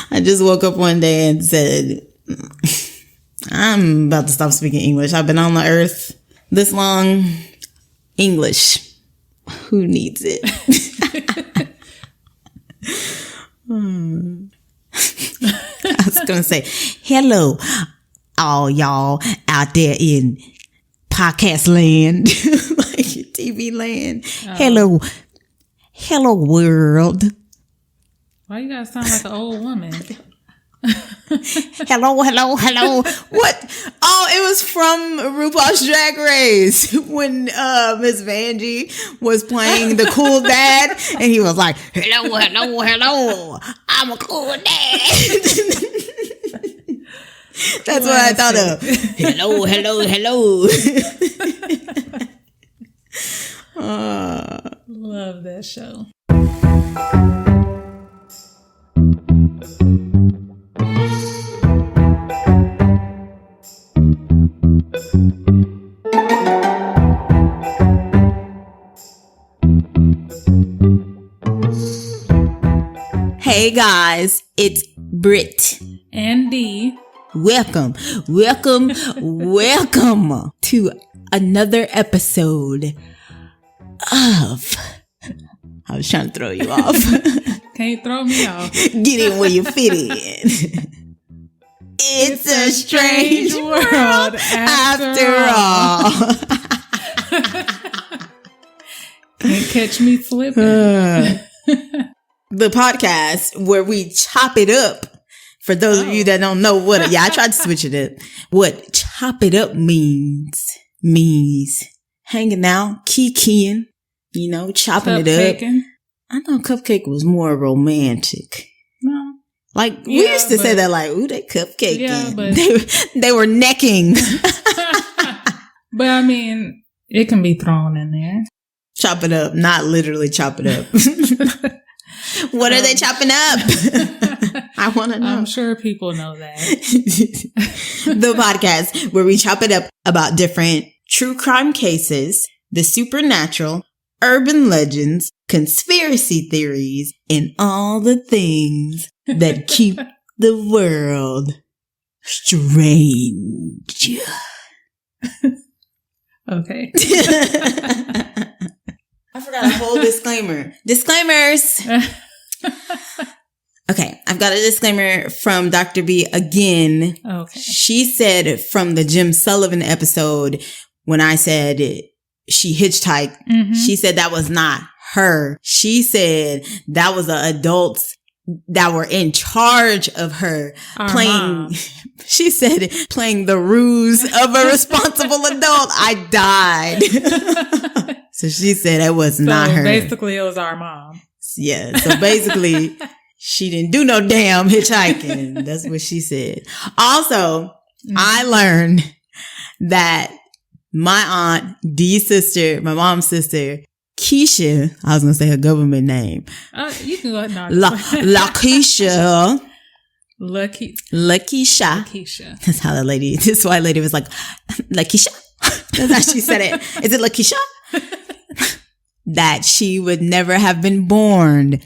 I just woke up one day and said, I'm about to stop speaking English. I've been on the earth this long. English. Who needs it? I was going to say, hello, all y'all out there in podcast land, like TV land. Oh. Hello world. Why you gotta sound like an old woman? Hello. What? Oh, it was from RuPaul's Drag Race when Miss Vanjie was playing the cool dad, and he was like, hello, I'm a cool dad. That's what I thought of. Hello. Love that show. Hey guys, it's Britt and Dee. Welcome to another episode of... I was trying to throw you off. Can't throw me off. Get in where you fit in. It's a strange world after all. Can't catch me slipping. The podcast where we chop it up. For those of you that don't know what, I tried to switch it up. What chop it up means hanging out, kikiing, chopping it up. I know cupcake was more romantic. No. Like, we used to say that like, ooh, they cupcaking. Yeah, but they were necking. But I mean, it can be thrown in there. Chop it up, not literally chop it up. What are they chopping up? I want to know. I'm sure people know that. The podcast where we chop it up about different true crime cases, the supernatural, urban legends, conspiracy theories, and all the things that keep the world strange. Okay. I forgot a whole disclaimer. Disclaimers. Okay, I've got a disclaimer from Dr. B again. Okay. She said from the Jim Sullivan episode, when I said she hitchhiked, she said that was not her. She said that was the adults that were in charge of her playing. Mom. She said playing the ruse of a responsible adult. I died. So she said it was not her. Basically, it was our mom. Yeah. So basically, she didn't do no damn hitchhiking. That's what she said. Also, I learned that my aunt, Dee's sister, my mom's sister, Keisha, I was going to say her government name. You can go ahead and LaKeisha. LaKeisha. That's how this white lady was like, LaKeisha. That's how she said it. Is it LaKeisha? That she would never have been born.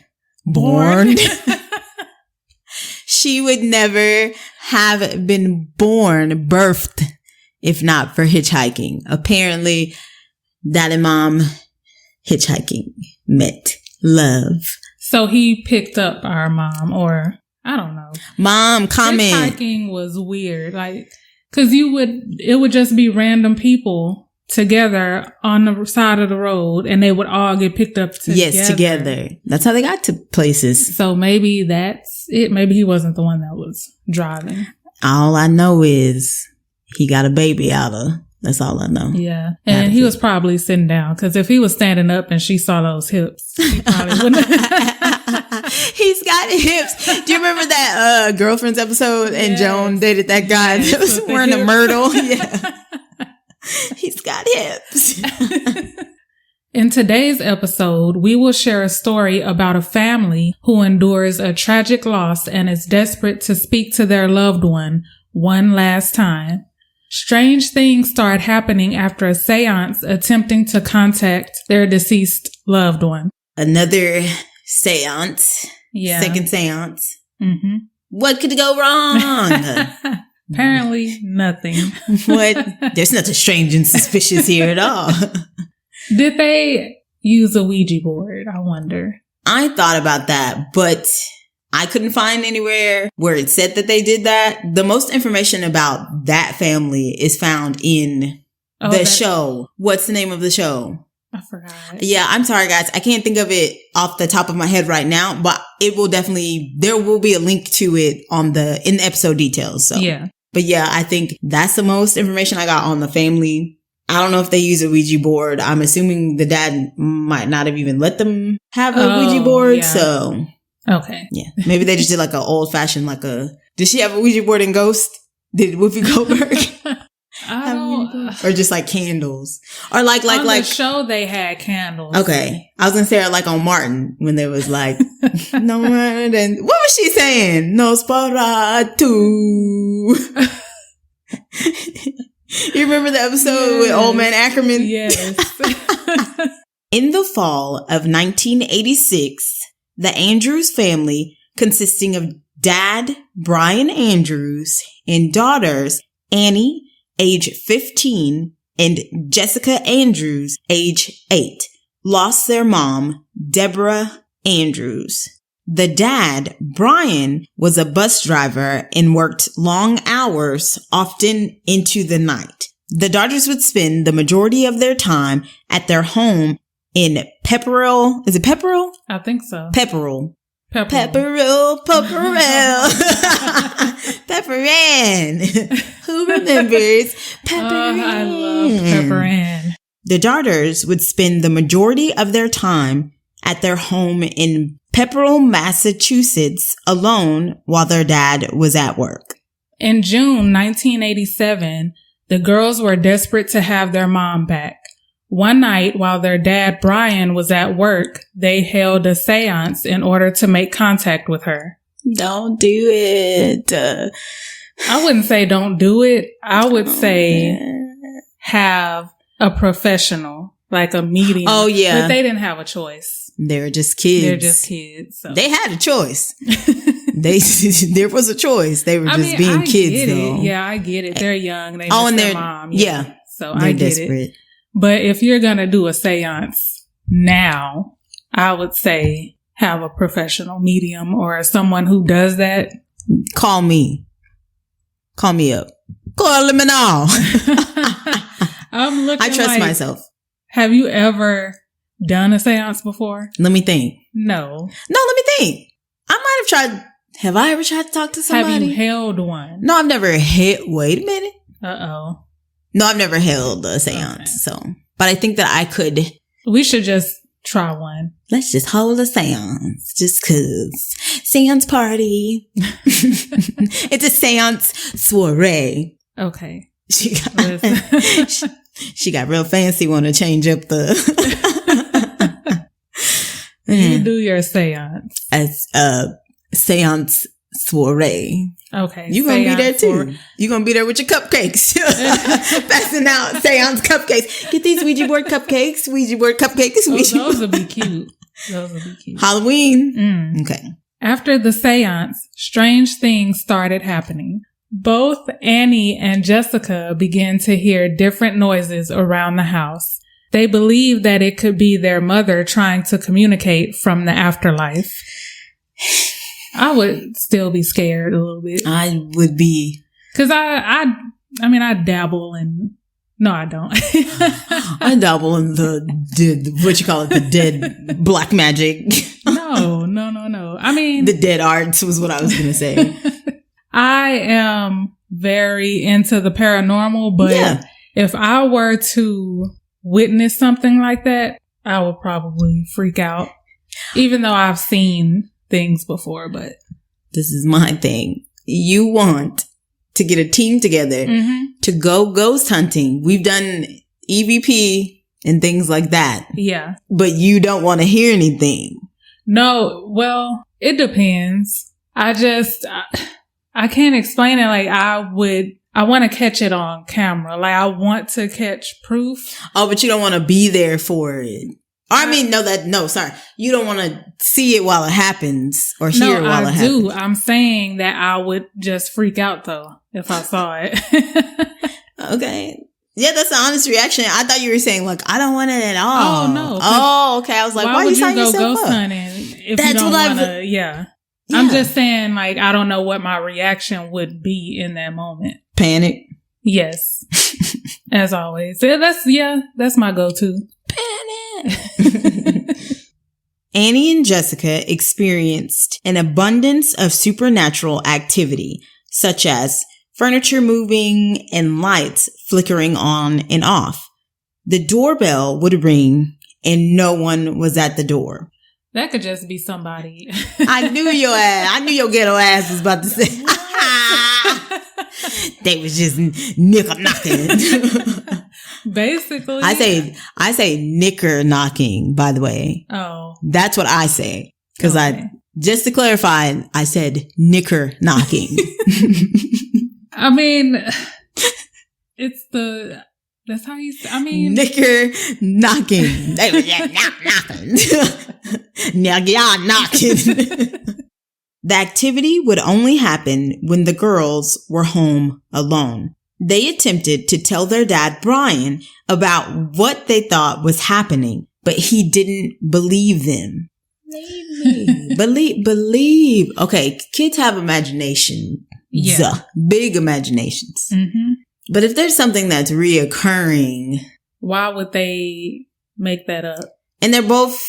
She would never have been birthed, if not for hitchhiking. Apparently, Dad and Mom hitchhiking met love. So he picked up our mom, or I don't know. Mom, comment. Hitchhiking was weird, because it would just be random people together on the side of the road, and they would all get picked up together. Yes, together. That's how they got to places. So maybe that's it. Maybe he wasn't the one that was driving. All I know is he got a baby out of. That's all I know. Yeah. And he was probably sitting down, because if he was standing up and she saw those hips, he probably wouldn't. He's got hips. Do you remember that Girlfriends episode? And Joan dated that guy that was wearing a myrtle? Yeah. He's got hips. In today's episode, we will share a story about a family who endures a tragic loss and is desperate to speak to their loved one last time. Strange things start happening after a séance attempting to contact their deceased loved one. Another séance. Yeah. Second séance. Mm-hmm. What could go wrong? Apparently nothing. What? There's nothing strange and suspicious here at all. Did they use a Ouija board? I wonder. I thought about that, but I couldn't find anywhere where it said that they did that. The most information about that family is found in the show. What's the name of the show? I forgot. Yeah, I'm sorry, guys. I can't think of it off the top of my head right now, but it will definitely, there will be a link to it in the episode details. So yeah. But yeah, I think that's the most information I got on the family. I don't know if they use a Ouija board. I'm assuming the dad might not have even let them have a Ouija board. Yeah. So, okay. Yeah. Maybe they just did like an old fashioned, did she have a Ouija board in Ghost? Did Whoopi Goldberg? Or just like candles, or like the show they had candles. Okay, I was gonna say like on Martin when there was like no more than what was she saying? Nosferatu. You remember the episode with Old Man Ackerman? Yes. In the fall of 1986, the Andrews family, consisting of Dad Brian Andrews and daughters Annie, age 15, and Jessica Andrews, age 8, lost their mom, Deborah Andrews. The dad, Brian, was a bus driver and worked long hours, often into the night. The daughters would spend the majority of their time at their home in Pepperell. Is it Pepperell? I think so. Pepperell. Pepperell. Pepperan. Who remembers Pepperan? I love Pepperan. The daughters would spend the majority of their time at their home in Pepperell, Massachusetts, alone while their dad was at work. In June 1987, the girls were desperate to have their mom back. One night, while their dad, Brian, was at work, they held a séance in order to make contact with her. Don't do it. I wouldn't say don't do it. I would say have a professional, like a medium. Oh, yeah. But they didn't have a choice. They were just kids. So. They had a choice. There was a choice. They were just being kids, though. Yeah, I get it. They're young. They miss their mom. Yeah. So I get it. But if you're going to do a seance now, I would say have a professional medium or someone who does that. Call me. Call me up. Call me now. I trust myself. Have you ever done a seance before? Let me think. No, let me think. I might have tried. Have I ever tried to talk to somebody? Have you held one? No, I've never wait a minute. Uh-oh. No, I've never held a seance. Okay. But I think that I could. We should just try one. Let's just hold a seance. Just cause. Seance party. It's a seance soiree. Okay. She got real fancy, want to change up the. You do your seance. As seance soiree. Okay. You gonna be there too. You gonna be there with your cupcakes. Passing out seance cupcakes. Get these Ouija board cupcakes. Those would be cute. Halloween. Okay. After the seance, strange things started happening. Both Annie and Jessica began to hear different noises around the house. They believed that it could be their mother trying to communicate from the afterlife. I would still be scared a little bit. I would be. Cause I dabble in, no, I don't. I dabble in the dead black magic. No. I mean. The dead arts was what I was going to say. I am very into the paranormal, but if I were to witness something like that, I would probably freak out. Even though I've seen things before, but this is my thing. You want to get a team together to go ghost hunting. We've done EVP and things like that. Yeah. But you don't want to hear anything. No, well, it depends. I can't explain it. Like I want to catch it on camera. Like I want to catch proof. Oh, but you don't want to be there for it. Sorry. You don't want to see it while it happens or hear it while it happens. No, I do. I'm saying that I would just freak out, though, if I saw it. Okay. Yeah, that's the honest reaction. I thought you were saying, like, I don't want it at all. Oh, no. Oh, okay. I was like, why are you signing yourself up? Ghost hunting if you don't want to? Yeah. I'm just saying, like, I don't know what my reaction would be in that moment. Panic. Yes. As always. That's my go-to. Panic. Annie and Jessica experienced an abundance of supernatural activity, such as furniture moving and lights flickering on and off. The doorbell would ring and no one was at the door. That could just be somebody. I knew your ghetto ass was about to say. They was just nickel knocking. Basically. I say knicker knocking, by the way. Oh. That's what I say. Because just to clarify, I said knicker knocking. I mean, that's how you say, knicker knocking. They was just knocking. Now y'all knocking. The activity would only happen when the girls were home alone. They attempted to tell their dad, Brian, about what they thought was happening, but he didn't believe them. Believe. Okay, kids have imagination. Yeah. Big imaginations. Mm-hmm. But if there's something that's reoccurring... Why would they make that up? And they're both...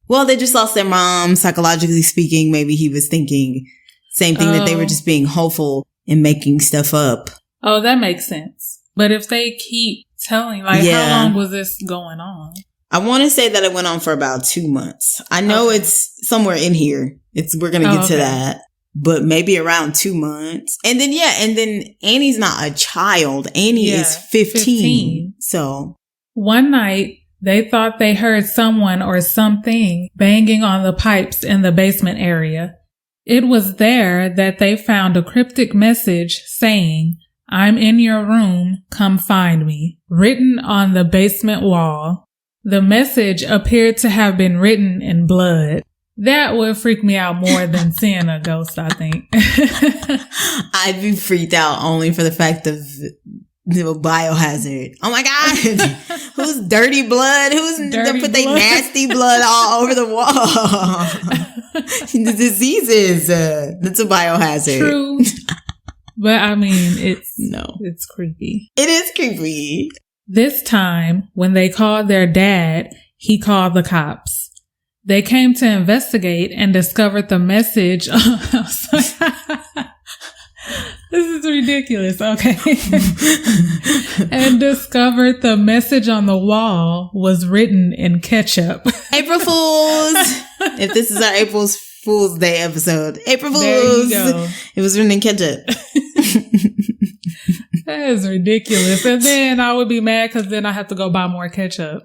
Well, they just lost their mom. Psychologically speaking, maybe he was thinking same thing, that they were just being hopeful and making stuff up. Oh, that makes sense. But if they keep telling, how long was this going on? I want to say that it went on for about 2 months. I know it's somewhere in here. We're going to get to that. But maybe around 2 months. And then Annie's not a child. Annie is 15. So one night, they thought they heard someone or something banging on the pipes in the basement area. It was there that they found a cryptic message saying, "I'm in your room, come find me," written on the basement wall. The message appeared to have been written in blood. That would freak me out more than seeing a ghost, I think. I'd be freaked out only for the fact of the biohazard. Oh my God. Who's dirty blood? Who's dirty put their nasty blood all over the wall? The diseases. That's a biohazard. True. But I mean, it's creepy. It is creepy. This time, when they called their dad, he called the cops. They came to investigate and discovered the message. This is ridiculous. Okay. And discovered the message on the wall was written in ketchup. April Fools. If this is our April Fool's Day episode. April Fools. There you go. It was written in ketchup. That is ridiculous. And then I would be mad because then I have to go buy more ketchup.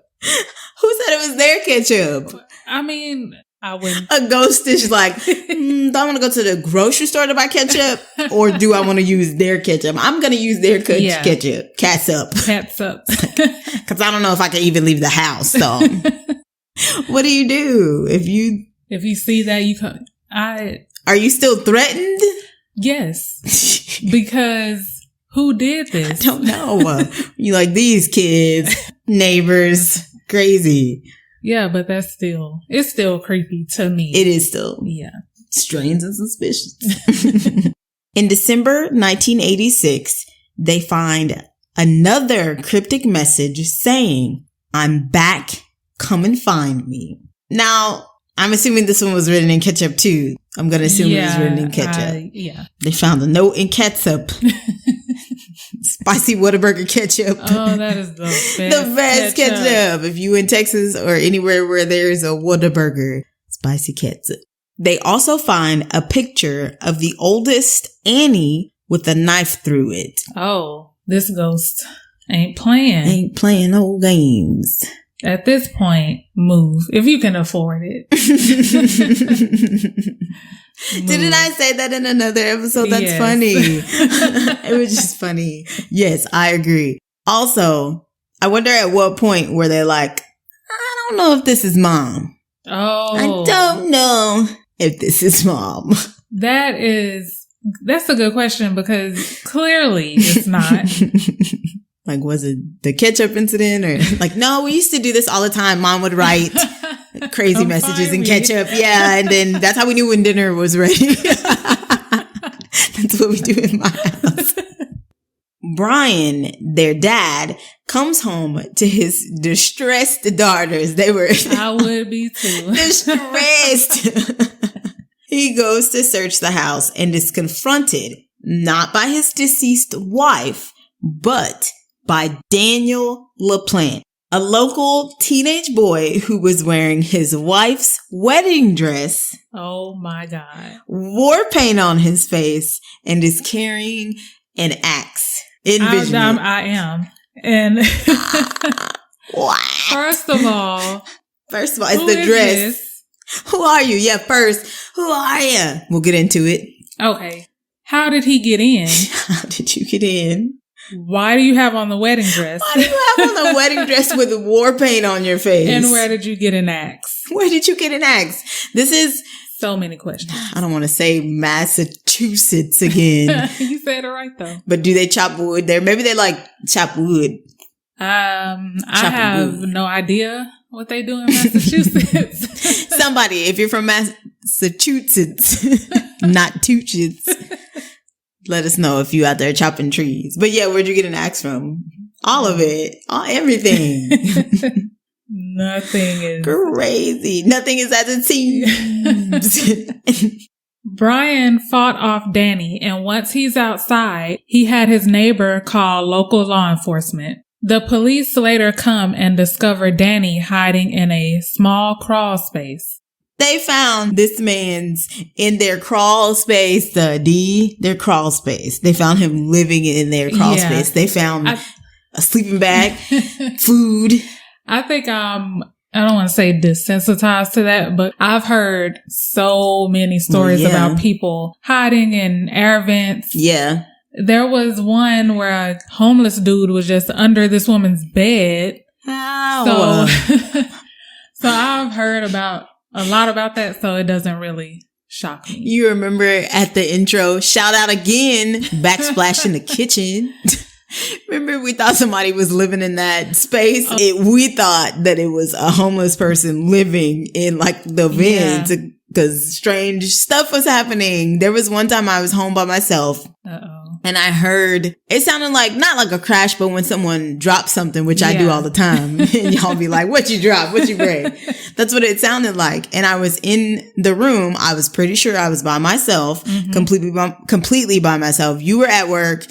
Who said it was their ketchup? I mean, I wouldn't. A ghost is like, do I want to go to the grocery store to buy ketchup? Or do I want to use their ketchup? I'm going to use their ketchup. Catsup. Because I don't know if I can even leave the house. So, what do you do if you see that? Are you still threatened? Yes. Because who did this? I don't know. You like these kids, neighbors, crazy. Yeah, but it's still creepy to me. It is still. Yeah. Strange and suspicious. In December 1986, they find another cryptic message saying, "I'm back, come and find me." Now, I'm assuming this one was written in ketchup too. I'm going to assume it was written in ketchup. They found a note in ketchup. Spicy Whataburger ketchup. Oh, that is the best. The best ketchup. If you in Texas or anywhere where there's a Whataburger, spicy ketchup. They also find a picture of the oldest Annie with a knife through it. Oh, this ghost ain't playing. Ain't playing no games. At this point, move. If you can afford it. Didn't I say that in another episode? That's funny. It was just funny. Yes, I agree. Also, I wonder at what point were they like, I don't know if this is mom. Oh. I don't know if this is mom. That's a good question because clearly it's not. Like, was it the ketchup incident or like, no, we used to do this all the time. Mom would write crazy messages in ketchup. Yeah. And then that's how we knew when dinner was ready. That's what we do in my house. Brian, their dad, comes home to his distressed daughters. They were I would be too. Distressed. He goes to search the house and is confronted not by his deceased wife, but by Daniel LaPlante, a local teenage boy who was wearing his wife's wedding dress. Oh my God. War paint on his face and is carrying an axe. I am. And first of all, it's the dress. This? Who are you? Yeah, first, who are you? We'll get into it. Okay. How did he get in? How did you get in? Why do you have on the wedding dress? Why do you have on the wedding dress with war paint on your face? And where did you get an axe? Where did you get an axe? This is... So many questions. I don't want to say Massachusetts again. You said it right though. But do they chop wood there? Maybe they like chop wood. I have no idea what they do in Massachusetts. Somebody, if you're from Massachusetts, not Toochits, let us know if you out there chopping trees. But yeah, where'd you get an axe from? All of it. Everything. Nothing is crazy. Nothing is as it seems. Brian fought off Danny, and once he's outside, he had his neighbor call local law enforcement. The police later come and discover Danny hiding in a small crawl space. They found this man's in their crawl space, their crawl space. They found him living in their crawl space. They found a sleeping bag, food. I think I don't want to say desensitized to that, but I've heard so many stories about people hiding in air vents. Yeah. There was one where a homeless dude was just under this woman's bed. How? So I've heard a lot about that, so it doesn't really shock me. You remember at the intro, shout out again, backsplash in the kitchen. Remember, we thought somebody was living in that space. We thought that it was a homeless person living in like the vents because strange stuff was happening. There was one time I was home by myself. And I heard, it sounded like, not like a crash, but when someone drops something, which I do all the time. And y'all be like, what you drop? What you break? That's what it sounded like. And I was in the room. I was pretty sure I was by myself, completely by myself. You were at work.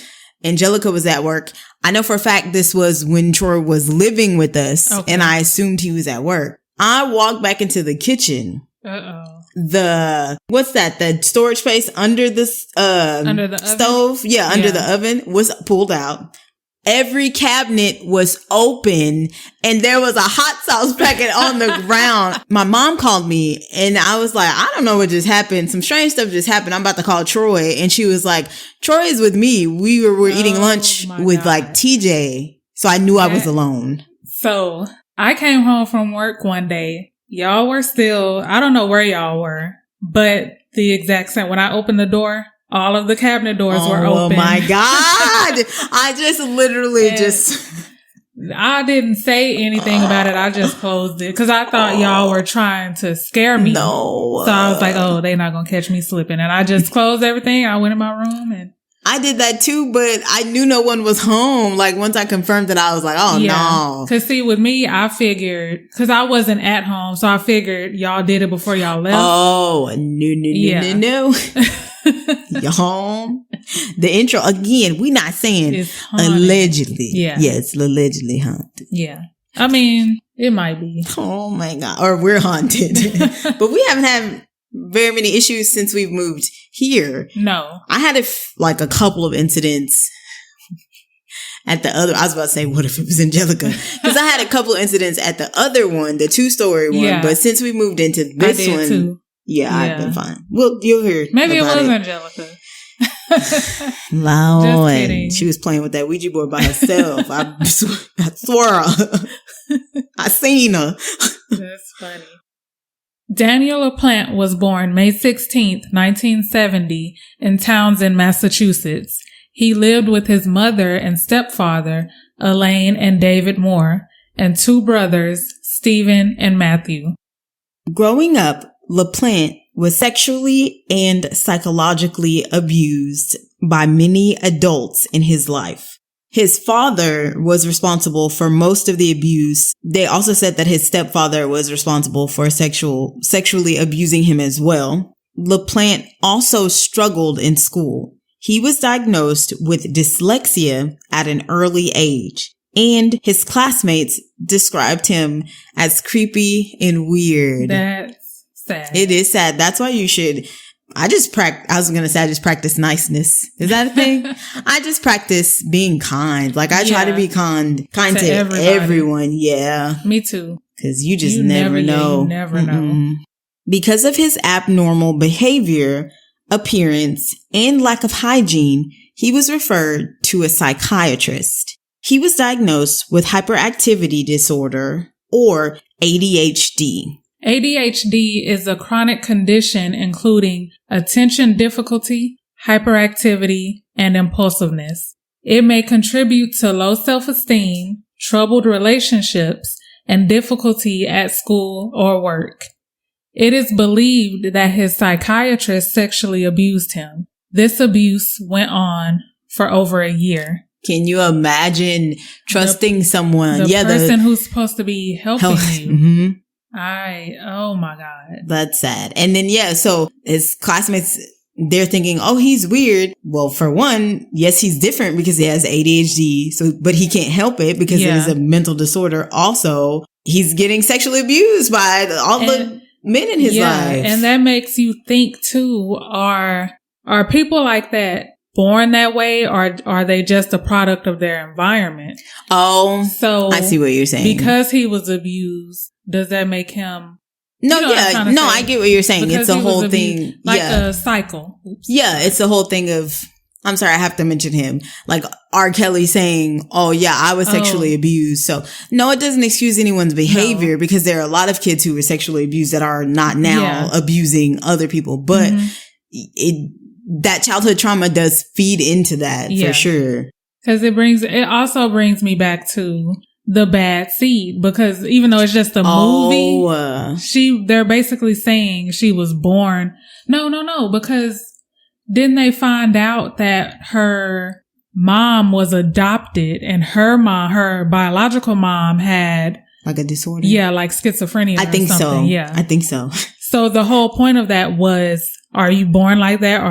Angelica was at work. I know for a fact this was when Troy was living with us, and I assumed he was at work. I walked back into the kitchen. What's that? The storage space under the stove? Oven? Yeah, under the oven was pulled out. Every cabinet was open and there was a hot sauce packet on the ground. My mom called me and I was like, I don't know what just happened. Some strange stuff just happened. I'm about to call Troy. And she was like, Troy is with me. We were eating lunch with like TJ. So I knew I was alone. So I came home from work one day. Y'all were still, I don't know where y'all were, but the exact same, when I opened the door, all of the cabinet doors were open. Oh my God. I just literally I didn't say anything about it. I just closed it because I thought y'all were trying to scare me. No. So I was like, oh, they're not going to catch me slipping. And I just closed everything. I went in my room and I did that too, but I knew no one was home. Like once I confirmed it, I was like, oh no. Cause see, with me, I figured, cause I wasn't at home. So I figured y'all did it before y'all left. Oh, no. You're home. The intro, again, we not saying allegedly. Yeah, it's allegedly haunted. Yeah. I mean, it might be. Oh my God. Or we're haunted. But we haven't had very many issues since we've moved here. No. I had a couple of incidents at the other. I was about to say, what if it was Angelica? Because I had a couple of incidents at the other one, the 2-story one. Yeah. But since we moved into this one, too. Yeah, I've been fine. Well, you'll hear. Maybe it was Angelica. Lord, she was playing with that Ouija board by herself. I swore. I seen her. That's funny. Daniel LaPlante was born May 16th, 1970 in Townsend, Massachusetts. He lived with his mother and stepfather, Elaine and David Moore, and two brothers, Stephen and Matthew. Growing up, LaPlante was sexually and psychologically abused by many adults in his life. His father was responsible for most of the abuse. They also said that his stepfather was responsible for sexually abusing him as well. LaPlante also struggled in school. He was diagnosed with dyslexia at an early age, and his classmates described him as creepy and weird. That's sad. It is sad. That's why you should... I just practice niceness. Is that a thing? I just practice being kind. Like, I try to be kind to everyone. Yeah. Me too. Because you just never know. You never know. Because of his abnormal behavior, appearance, and lack of hygiene, he was referred to a psychiatrist. He was diagnosed with hyperactivity disorder, or ADHD. ADHD is a chronic condition including attention difficulty, hyperactivity, and impulsiveness. It may contribute to low self-esteem, troubled relationships, and difficulty at school or work. It is believed that his psychiatrist sexually abused him. This abuse went on for over a year. Can you imagine trusting someone? The person who's supposed to be helping you. Mm-hmm. Oh my God. That's sad. And then, so his classmates, they're thinking, oh, he's weird. Well, for one, yes, he's different because he has ADHD. But he can't help it because it is a mental disorder. Also, he's getting sexually abused by all the men in his life. And that makes you think too, are people like that born that way, or are they just a product of their environment? Oh, so I see what you're saying. Because he was abused, does that make him? No, I get what you're saying. It's a whole thing. Like a cycle. Oops. Yeah, it's a whole thing of, I'm sorry, I have to mention him. Like R. Kelly saying, oh yeah, I was sexually abused. So no, it doesn't excuse anyone's behavior because there are a lot of kids who were sexually abused that are not now abusing other people. But that childhood trauma does feed into that for sure. Because it also brings me back to The Bad Seed, because even though it's just a movie, they're basically saying she was born. No, because didn't they find out that her mom was adopted and her biological mom had like a disorder? Yeah, like schizophrenia. I think so. Yeah. I think so. So the whole point of that was, are you born like that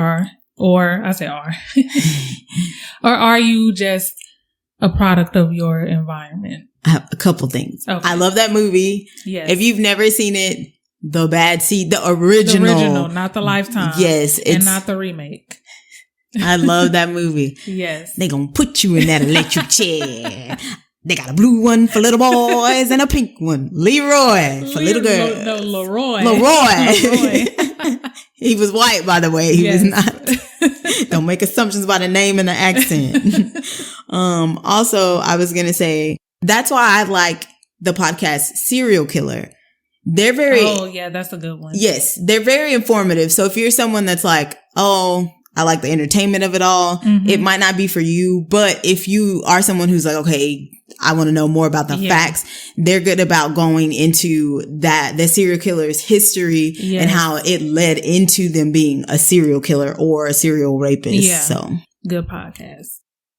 or I say or are you just a product of your environment? I have a couple things. Okay. I love that movie. Yes. If you've never seen it, The Bad Seed, the original, not the Lifetime. Yes. And not the remake. I love that movie. Yes. They gonna put you in that electric chair. They got a blue one for little boys and a pink one. Leroy for little girls. No, Leroy. He was white, by the way. He was not. Don't make assumptions about a name and an accent. Also, I was going to say, that's why I like the podcast Serial Killer. They're very... Oh, yeah, that's a good one. Yes, they're very informative. So if you're someone that's like, oh, I like the entertainment of it all, it might not be for you. But if you are someone who's like, okay, I want to know more about the facts, they're good about going into the serial killer's history and how it led into them being a serial killer or a serial rapist. Yeah. So good podcast.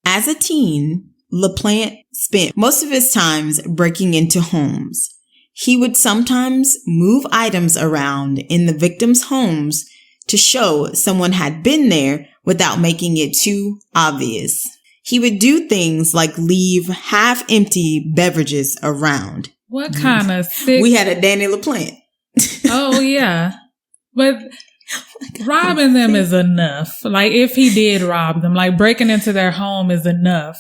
As a teen, LaPlante spent most of his times breaking into homes. He would sometimes move items around in the victims' homes to show someone had been there without making it too obvious. He would do things like leave half-empty beverages around. What kind of sick... We had a Danny LaPlante. Oh, yeah. But robbing them is enough. Like, if he did rob them, like breaking into their home is enough.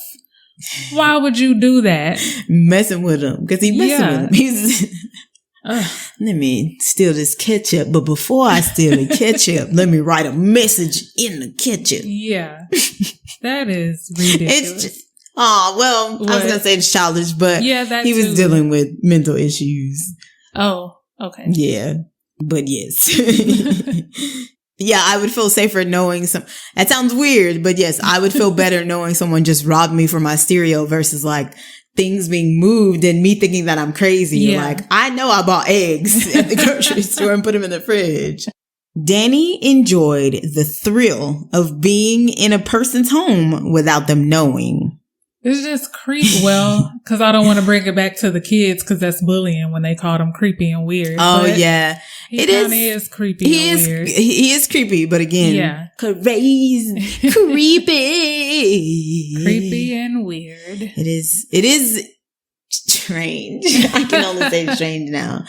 Why would you do that? Messing with him. Because he messing with him. Let me steal this ketchup. But before I steal the ketchup, let me write a message in the ketchup. Yeah. That is ridiculous. I was going to say it's childish, but he was dealing with mental issues. Oh, okay. Yeah. But yes. Yeah, I would feel safer knowing that sounds weird, but yes, I would feel better knowing someone just robbed me for my cereal versus like things being moved and me thinking that I'm crazy. Yeah. Like, I know I bought eggs at the grocery store and put them in the fridge. Danny enjoyed the thrill of being in a person's home without them knowing. It's just creepy. Well, because I don't want to bring it back to the kids because that's bullying when they call them creepy and weird. Oh, but yeah. It is creepy and weird. He is creepy, but again, crazy, creepy. Creepy and weird. It is strange. I can only say strange now.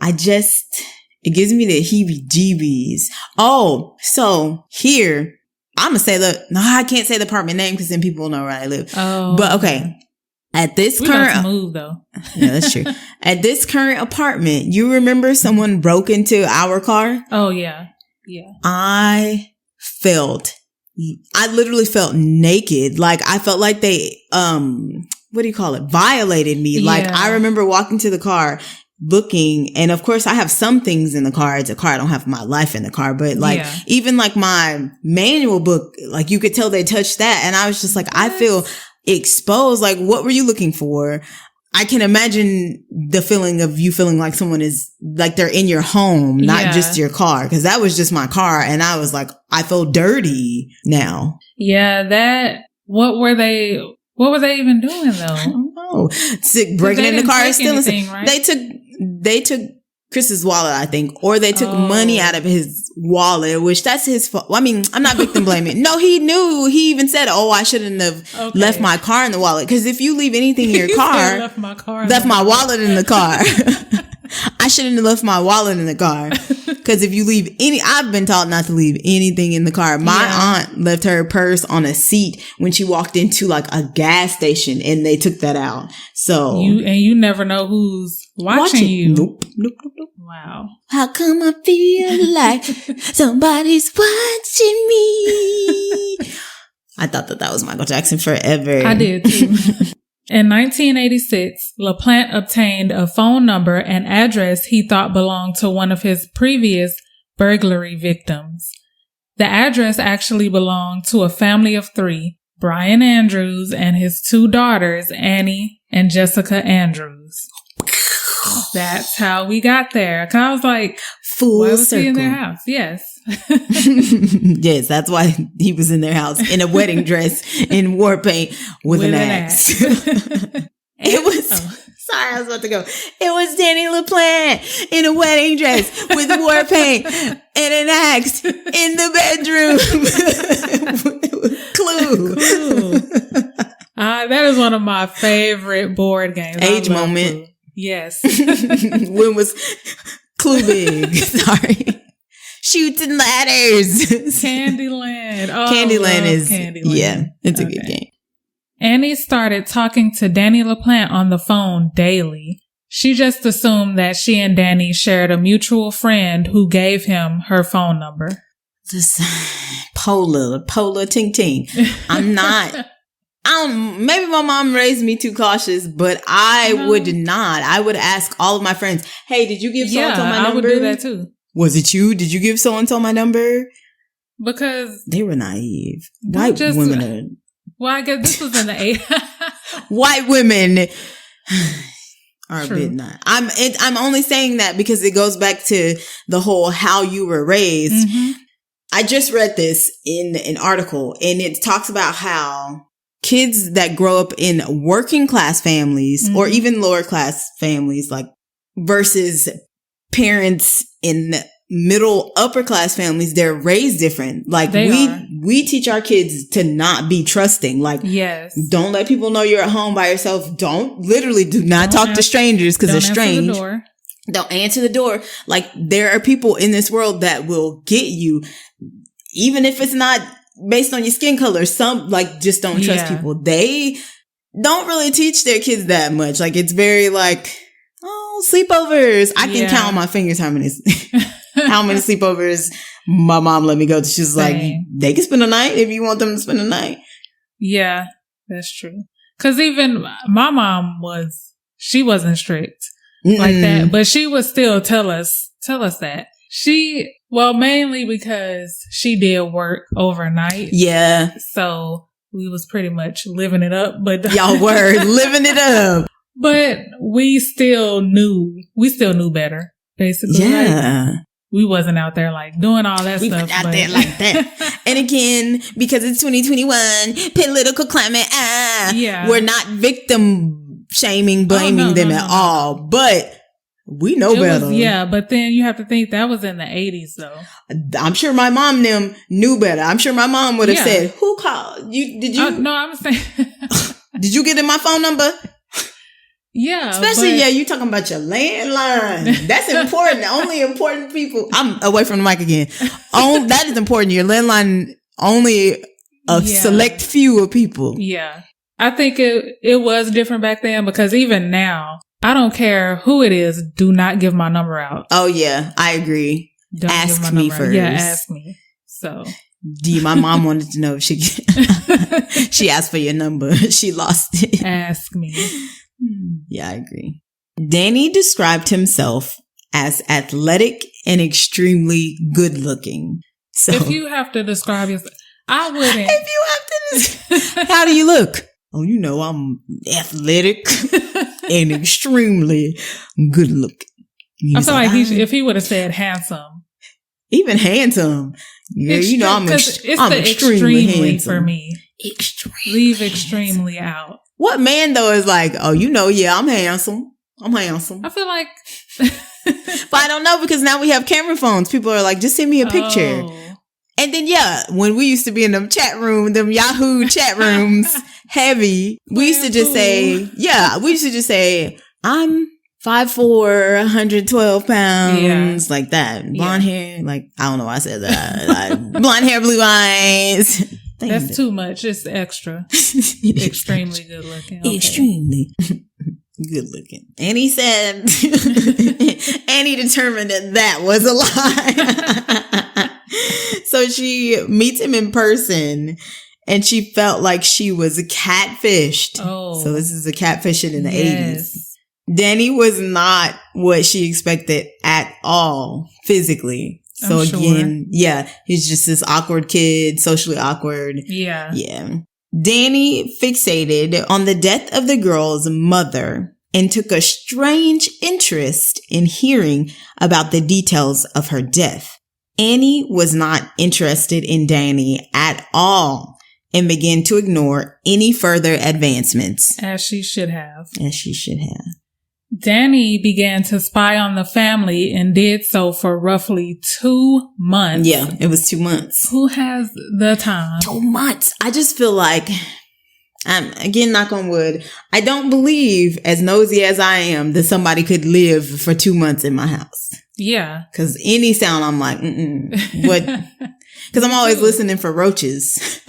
It gives me the heebie-jeebies. Oh, so here, I'm going to say I can't say the apartment name because then people will know where I live. Oh. But okay. At this current move though. Yeah, that's true. At this current apartment, you remember someone broke into our car? Oh yeah. Yeah. I literally felt naked. Like I felt like they violated me. Yeah. Like I remember walking to the car looking, and of course I have some things in the car. It's a car. I don't have my life in the car, but like even like my manual book, like you could tell they touched that, and I was just like, I feel exposed. Like, what were you looking for? I can imagine the feeling of you feeling like someone is like they're in your home, not just your car, because that was just my car, and I was like, I feel dirty now. Yeah, what were they even doing though? I don't know. Breaking in the car is still anything, right? They took Chris's wallet, I think, or they took money out of his wallet, which that's his fault. Well, I mean, I'm not victim blaming. No, he knew. He even said, I shouldn't have left my car in the wallet. Because if you leave anything in your car, left my wallet in the car. I shouldn't have left my wallet in the car. Because if you leave I've been taught not to leave anything in the car. My aunt left her purse on a seat when she walked into like a gas station, and they took that out. So you never know who's watching you. Nope. Wow. How come I feel like somebody's watching me? I thought that was Michael Jackson forever. I did too. In 1986, LaPlante obtained a phone number and address he thought belonged to one of his previous burglary victims. The address actually belonged to a family of 3, Brian Andrews and his 2 daughters, Annie and Jessica Andrews. That's how we got there. Cause I was like, why was he in their house? Yes. Yes, that's why he was in their house in a wedding dress in war paint with an axe. It was, sorry, I was about to go. It was Danny LaPlante in a wedding dress with war paint and an axe in the bedroom. Clue. That is one of my favorite board games. Age moment. Clue. Yes. When was Clue big? Sorry. Shooting ladders. Candyland. Oh, Candyland is Candyland. Yeah, it's a good game. Annie started talking to Danny LaPlante on the phone daily. She just assumed that she and Danny shared a mutual friend who gave him her phone number. This Pola ting ting. Maybe my mom raised me too cautious, but I would not. I would ask all of my friends, hey, did you give so-and-so my number? I would do that too. Was it you? Did you give so-and-so my number? Because they were naive. White women Well, I guess this was in the 80s. White women are a bit not. I'm only saying that because it goes back to the whole how you were raised. Mm-hmm. I just read this in an article, and it talks about how kids that grow up in working class families or even lower class families, like versus parents in middle upper class families, they're raised different. Like we teach our kids to not be trusting. Like, yes, don't let people know you're at home by yourself. Do not talk to strangers because they're strange. Don't answer the door. Like, there are people in this world that will get you, even if it's not based on your skin color. Some just don't trust people. They don't really teach their kids that much. Like, it's very like, oh, Oh, sleepovers. I can count on my fingers how many sleepovers my mom let me go to. She's like, they can spend a night if you want them to spend a night. Yeah, that's true. Because even my mom she wasn't strict like that, but she would still tell us that. Mainly because she did work overnight. Yeah. So we was pretty much living it up, but y'all were living it up. But we still knew better, basically. Yeah. Like, we wasn't out there like doing all that stuff. We weren't out there like that. And again, because it's 2021, political climate, we're not victim shaming, blaming them at all. But we know better. But then you have to think that was in the 80s, though. I'm sure my mom and them knew better. I'm sure my mom would have said, "Who called you? Did you?" No, I'm saying, did you get in my phone number? Yeah, especially you talking about your landline. That's important. Only important people. I'm away from the mic again. That is important. Your landline, only a select few of people. Yeah, I think it was different back then, because even now, I don't care who it is. Do not give my number out. Oh yeah, I agree. Don't ask me first. Yeah, ask me. So. My mom wanted to know if she asked for your number. She lost it. Ask me. Yeah, I agree. Danny described himself as athletic and extremely good looking. So if you have to describe yourself, I wouldn't. If you have to how do you look? Oh, I'm athletic and extremely good looking. I feel like if he would have said handsome. Even handsome. Yeah, I'm extremely handsome. For me. Leave extremely out. What man though is like, I'm handsome. I feel like, but I don't know, because now we have camera phones. People are like, just send me a picture. Oh. And then when we used to be in them Yahoo chat rooms, heavy, we used to just say, I'm 5'4", 112 pounds, like that. Blonde hair, like, I don't know why I said that. Like, blonde hair, blue eyes. That's too much. It's extra. Extremely good looking. Okay. Extremely good looking. And he said, and he determined that was a lie. So she meets him in person, and she felt like she was catfished. Oh. So this is a catfishing in the 80s. Danny was not what she expected at all physically. So again, he's just this awkward kid, socially awkward. Yeah. Danny fixated on the death of the girl's mother and took a strange interest in hearing about the details of her death. Annie was not interested in Danny at all and began to ignore any further advancements. As she should have. Danny began to spy on the family and did so for roughly 2 months. Yeah, it was 2 months. Who has the time? 2 months. I just feel like, again, knock on wood, I don't believe, as nosy as I am, that somebody could live for 2 months in my house. Yeah. Because any sound, I'm like, what? Because I'm always listening for roaches.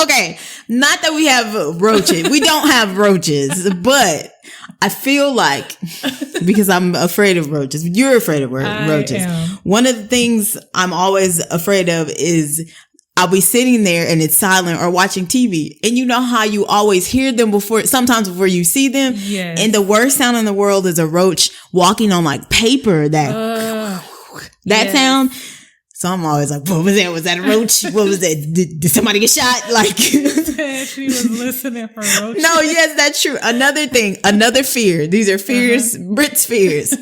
Okay, not that we have roaches. We don't have roaches, but I feel like, because I'm afraid of roaches, you're afraid of roaches. One of the things I'm always afraid of is I'll be sitting there and it's silent, or watching TV. And you know how you always hear them sometimes before you see them? Yes. And the worst sound in the world is a roach walking on like paper, that sound. So I'm always like, what was that? Was that a roach? What was that? Did somebody get shot? Like, she was listening for roaches. No, yes, that's true. Another thing, another fear. These are fears, Brit's fears,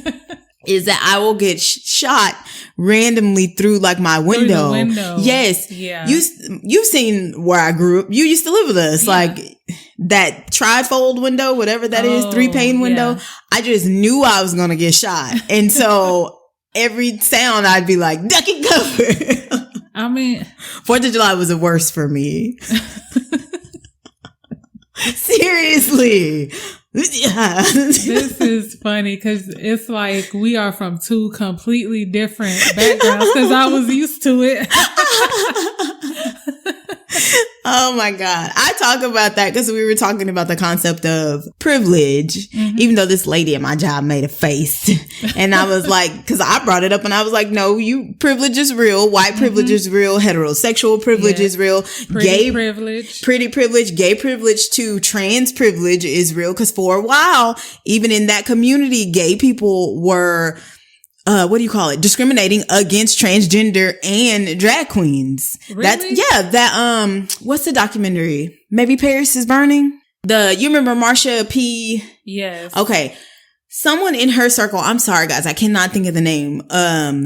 is that I will get shot randomly through like my window. Through the window. Yes. Yeah. You've seen where I grew up. You used to live with us. Yeah. Like that trifold window, whatever that is, 3-pane window. Yeah. I just knew I was going to get shot. And so every sound I'd be like, duck and cover. I mean, 4th of July was the worst for me. Seriously. Yeah. This is funny because it's like we are from 2 completely different backgrounds, because I was used to it. Oh my God. I talk about that because we were talking about the concept of privilege, even though this lady at my job made a face. And I was like, because I brought it up and I was like, no, privilege is real. White privilege is real. Heterosexual privilege is real. Pretty privilege, gay privilege too. Trans privilege is real because for a while, even in that community, gay people were discriminating against transgender and drag queens. Really? What's the documentary? Maybe Paris is Burning? You remember Marsha P? Yes. Okay. Someone in her circle, I'm sorry guys, I cannot think of the name.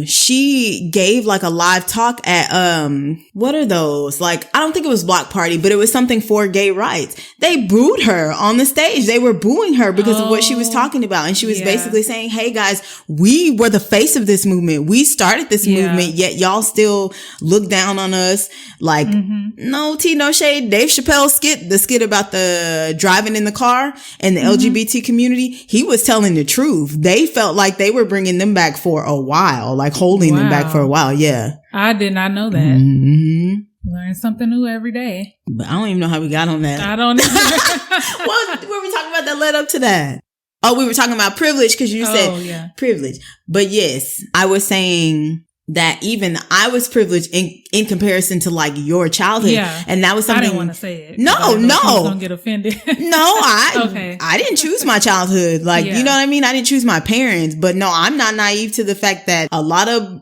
She gave like a live talk at, what are those? Like, I don't think it was Block Party, but it was something for gay rights. They booed her on the stage. They were booing her because of what she was talking about. And she was basically saying, hey guys, we were the face of this movement. We started this movement, yet y'all still look down on us. Like, no tea, no shade. Dave Chappelle's the skit about the driving in the car and the LGBT community, he was telling the truth. They felt like they were bringing them back for a while, like holding them back for a while. Yeah. I did not know that. Learn something new every day. But I don't even know how we got on that. I don't either. What were we talking about that led up to that? Oh, we were talking about privilege because you said privilege. But yes, I was saying that even I was privileged in comparison to like your childhood. Yeah. And that was something. I didn't want to say it. No. I was going to get offended. I didn't choose my childhood. Like, you know what I mean? I didn't choose my parents, but no, I'm not naive to the fact that a lot of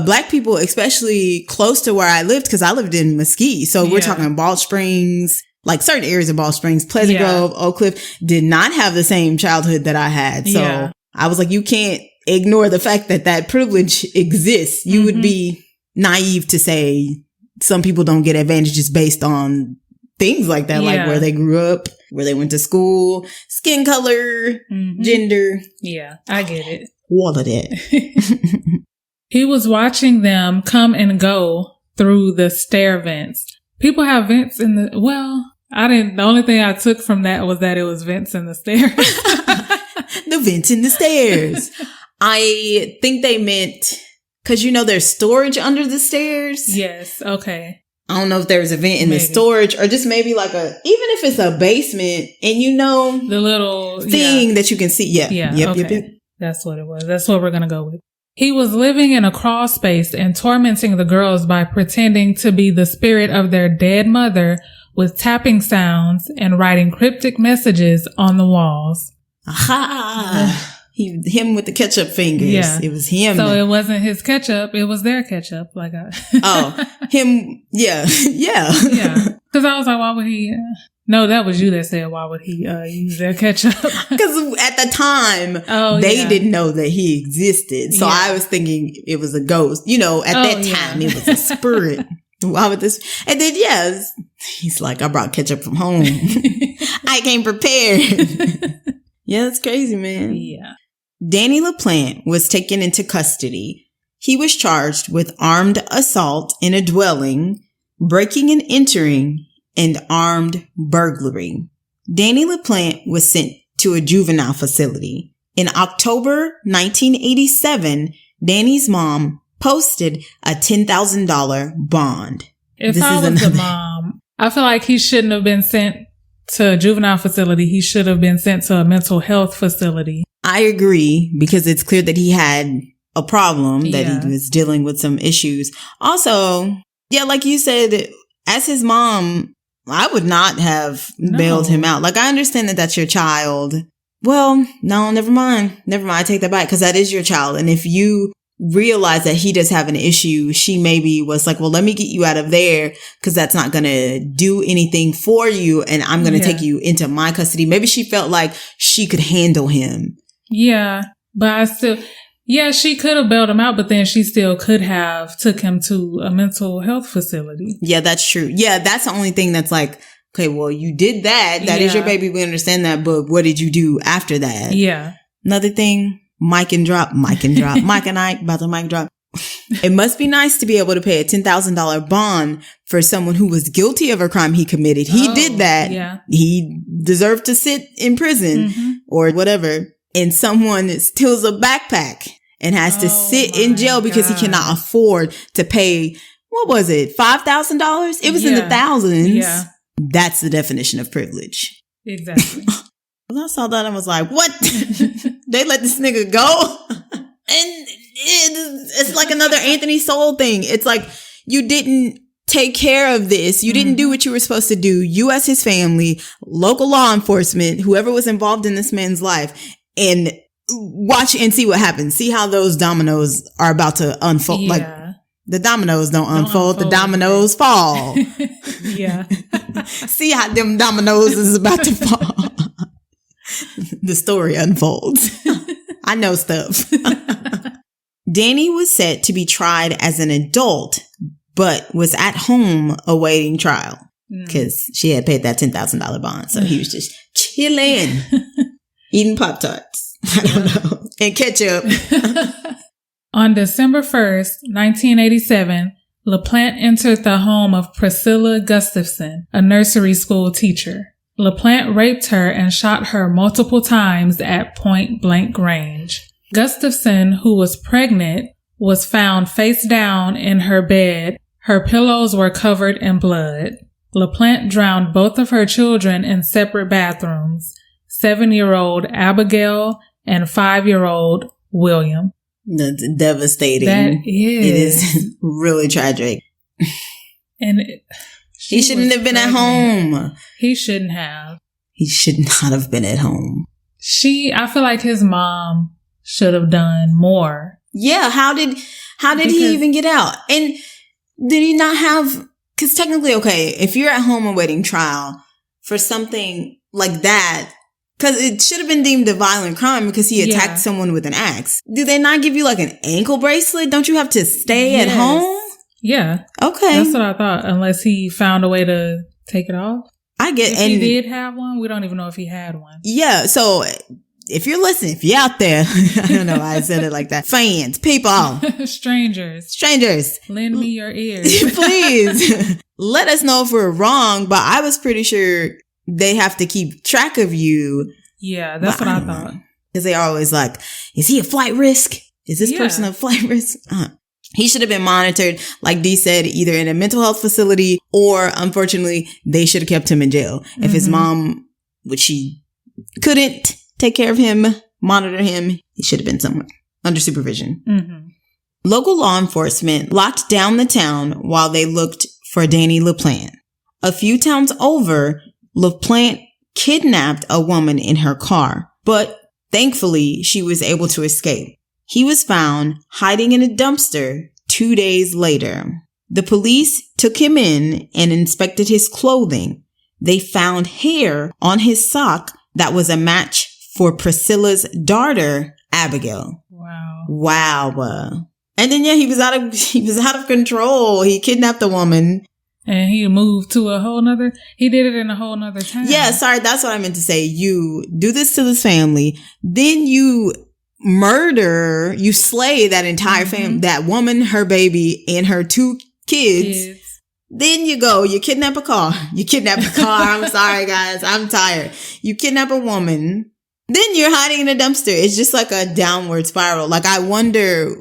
Black people, especially close to where I lived, because I lived in Mesquite. So we're talking Bald Springs, like certain areas of Bald Springs, Pleasant Grove, Oak Cliff, did not have the same childhood that I had. So I was like, you can't ignore the fact that privilege exists. You would be naive to say some people don't get advantages based on things like that, like where they grew up, where they went to school, skin color, gender. Yeah, I get it. All of that. He was watching them come and go through the stair vents. People have vents in the only thing I took from that was that it was vents in the stairs. The vents in the stairs. I think they meant, because there's storage under the stairs. Yes. Okay. I don't know if there's a vent in the storage or just maybe like even if it's a basement and the little thing that you can see. Yeah. Yep. That's what it was. That's what we're going to go with. He was living in a crawl space and tormenting the girls by pretending to be the spirit of their dead mother with tapping sounds and writing cryptic messages on the walls. Aha! Him with the ketchup fingers. Yeah. It was him. So it wasn't his ketchup. It was their ketchup. Him. Yeah. Yeah. Because I was like, why would he? No, that was you that said, why would he use their ketchup? Because at the time, they didn't know that he existed. So I was thinking it was a ghost. At that time, it was a spirit. Why would this? And then, he's like, I brought ketchup from home. I came prepared. Yeah, that's crazy, man. Yeah. Danny LaPlante was taken into custody. He was charged with armed assault in a dwelling, breaking and entering, and armed burglary. Danny LaPlante was sent to a juvenile facility. In October 1987, Danny's mom posted a $10,000 bond. If I was the mom, I feel like he shouldn't have been sent to a juvenile facility. He should have been sent to a mental health facility. I agree, because it's clear that he had a problem, that he was dealing with some issues. Also, like you said, as his mom, I would not have bailed him out. Like, I understand that that's your child. Well, no, never mind. I take that back, because that is your child. And if you realize that he does have an issue, she maybe was like, well, let me get you out of there, because that's not going to do anything for you, and I'm going to take you into my custody. Maybe she felt like she could handle him. Yeah, but she could have bailed him out, but then she still could have took him to a mental health facility. Yeah, that's true. Yeah, that's the only thing that's like, okay, well, you did that. That is your baby. We understand that. But what did you do after that? Yeah. Another thing, mic and drop. Mike and Ike, about the mic drop. It must be nice to be able to pay a $10,000 bond for someone who was guilty of a crime he committed. He did that. Yeah. He deserved to sit in prison or whatever. And someone steals a backpack and has to sit in jail because he cannot afford to pay what was it? $5,000? It was in the thousands. Yeah. That's the definition of privilege. Exactly. When I saw that, I was like, what? They let this nigga go? And it's like another Anthony Soul thing. It's like, you didn't take care of this. You didn't do what you were supposed to do. You as his family, local law enforcement, whoever was involved in this man's life, and watch and see what happens. See how those dominoes are about to unfold. Yeah. Like, the dominoes don't unfold. The dominoes fall. Yeah. See how them dominoes is about to fall. The story unfolds. I know stuff. Danny was set to be tried as an adult, but was at home awaiting trial because she had paid that $10,000 bond. So he was just chilling, eating Pop-Tarts. I don't know. And ketchup. On December 1st, 1987, LaPlante entered the home of Priscilla Gustafson, a nursery school teacher. LaPlante raped her and shot her multiple times at point blank range. Gustafson, who was pregnant, was found face down in her bed. Her pillows were covered in blood. LaPlante drowned both of her children in separate bathrooms, 7-year-old Abigail and 5-year-old William. That's devastating. That is. It is really tragic. And he shouldn't have been at home. He shouldn't have. He should not have been at home. I feel like his mom should have done more. Yeah, how did he even get out? And did he not have, because technically, okay, if you're at home awaiting trial for something like that, because it should have been deemed a violent crime because he attacked someone with an axe. Do they not give you like an ankle bracelet? Don't you have to stay at home? Yeah. Okay. That's what I thought, unless he found a way to take it off. I get if he did have one, we don't even know if he had one. Yeah, so if you're listening, if you're out there, I don't know why I said it like that. Fans, people. Strangers. Lend me your ears. Please. Let us know if we're wrong, but I was pretty sure they have to keep track of you. Yeah, that's what I thought. Because they're always like, is he a flight risk? Is this person a flight risk? He should have been monitored, like Dee said, either in a mental health facility or, unfortunately, they should have kept him in jail. If his mom, which she couldn't take care of him, monitor him, he should have been somewhere under supervision. Local law enforcement locked down the town while they looked for Danny LaPlante. A few towns over, LaPlante kidnapped a woman in her car, but thankfully she was able to escape. He was found hiding in a dumpster 2 days later. The police took him in and inspected his clothing. They found hair on his sock that was a match for Priscilla's daughter, Abigail. Wow. And then he was out of control. He kidnapped a woman. And he moved to he did it in a whole nother town. Yeah, sorry, that's what I meant to say. You do this to this family, then you slay that entire family, that woman, her baby, and her 2 kids. Then you kidnap a car. I'm sorry, guys. I'm tired. You kidnap a woman. Then you're hiding in a dumpster. It's just like a downward spiral. Like, I wonder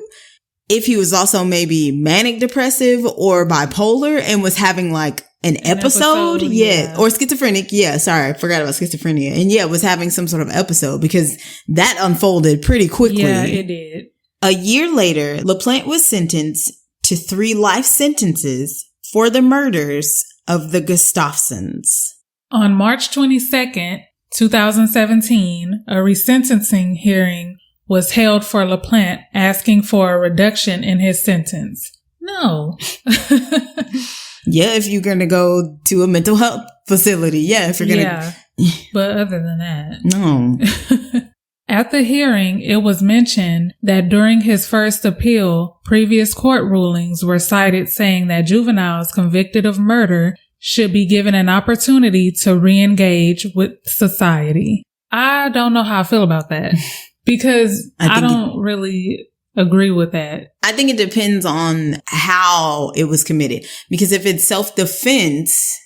if he was also maybe manic depressive or bipolar and was having like an episode. Yeah. Or schizophrenic. Yeah. Sorry. I forgot about schizophrenia. And was having some sort of episode because that unfolded pretty quickly. Yeah, it did. A year later, LaPlante was sentenced to 3 life sentences for the murders of the Gustafsons. On March 22nd, 2017, a resentencing hearing was held for LaPlante, asking for a reduction in his sentence. No. Yeah, if you're going to go to a mental health facility. Yeah, if you're going to. Yeah, but other than that. No. At the hearing, it was mentioned that during his first appeal, previous court rulings were cited saying that juveniles convicted of murder should be given an opportunity to re-engage with society. I don't know how I feel about that because I don't really agree with that. I think it depends on how it was committed, because if it's self-defense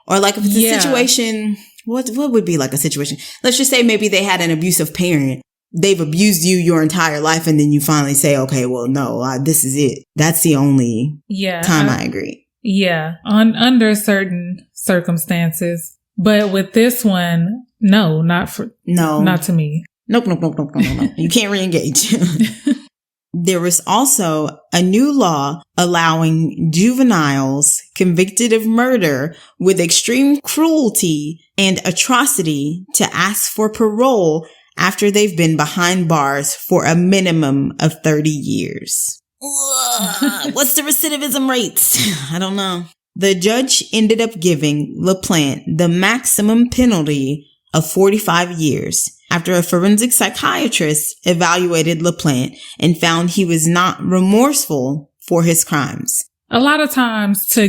or like if it's a situation, what would be like a situation? Let's just say maybe they had an abusive parent they've abused you your entire life, and then you finally say, okay, well, no, this is it. That's the only time I agree. Yeah, under certain circumstances. But with this one, no, not to me. Nope. You can't re-engage. There was also a new law allowing juveniles convicted of murder with extreme cruelty and atrocity to ask for parole after they've been behind bars for a minimum of 30 years. What's the recidivism rates? I don't know. The judge ended up giving LaPlante the maximum penalty of 45 years after a forensic psychiatrist evaluated LaPlante and found he was not remorseful for his crimes. A lot of times to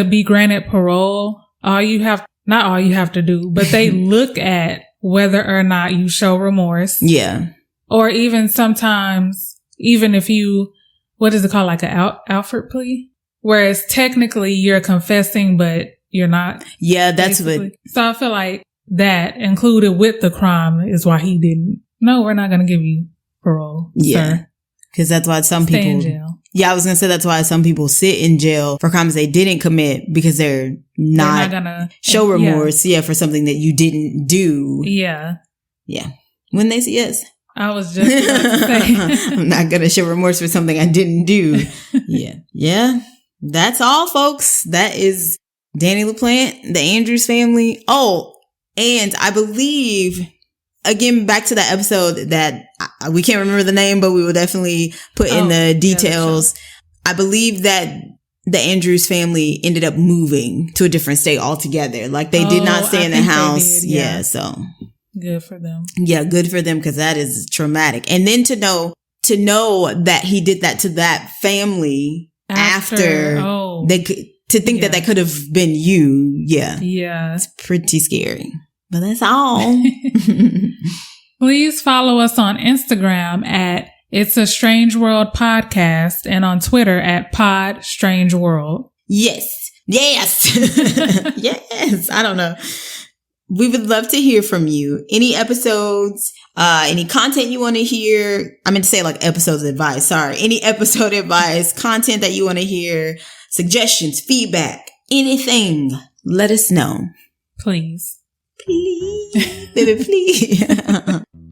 be granted parole, not all you have to do, but they look at whether or not you show remorse. Yeah. Or even sometimes, even if you, what is it called? Like an Alford plea? Whereas technically you're confessing, but you're not. Yeah, that's basically. What. So I feel like that included with the crime is why he didn't. No, we're not going to give you parole. Yeah. Because that's why some people. Stay in jail. Yeah, I was going to say that's why some people sit in jail for crimes they didn't commit because they're not going to show remorse. Yeah, for something that you didn't do. Yeah. Yeah. When they say yes. I was just about to say. I'm not going to show remorse for something I didn't do. Yeah. Yeah. That's all, folks. That is Danny LaPlante, the Andrews family. Oh, and I believe, again, back to that episode that we can't remember the name, but we will definitely put in the details. I believe that the Andrews family ended up moving to a different state altogether. Like they did not stay in the house. Yeah. So good for them. Yeah. Good for them. Cause that is traumatic. And then to know that he did that to that family after they could, to think that could have been you. Yeah. Yeah. It's pretty scary. But that's all. Please follow us on Instagram at It's a Strange World Podcast and on Twitter at Pod Strange World. Yes. Yes. Yes. I don't know. We would love to hear from you. Any episodes, any content you want to hear. I meant to say like episodes advice. Sorry. Any episode advice, content that you want to hear, suggestions, feedback, anything. Let us know. Please. Please, baby, please.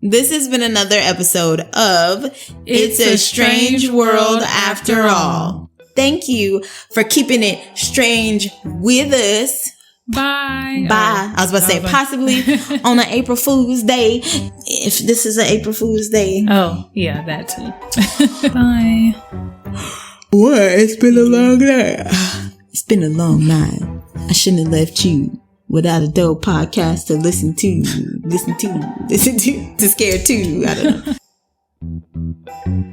This has been another episode of It's a Strange World After All. Thank you for keeping it strange with us. Bye. Bye. I was about to say possibly on an April Fool's Day, if this is an April Fool's Day. Oh, yeah, that too. Bye. What? It's been a long night. It's been a long night. I shouldn't have left you without a dope podcast to listen to scare to. I don't know.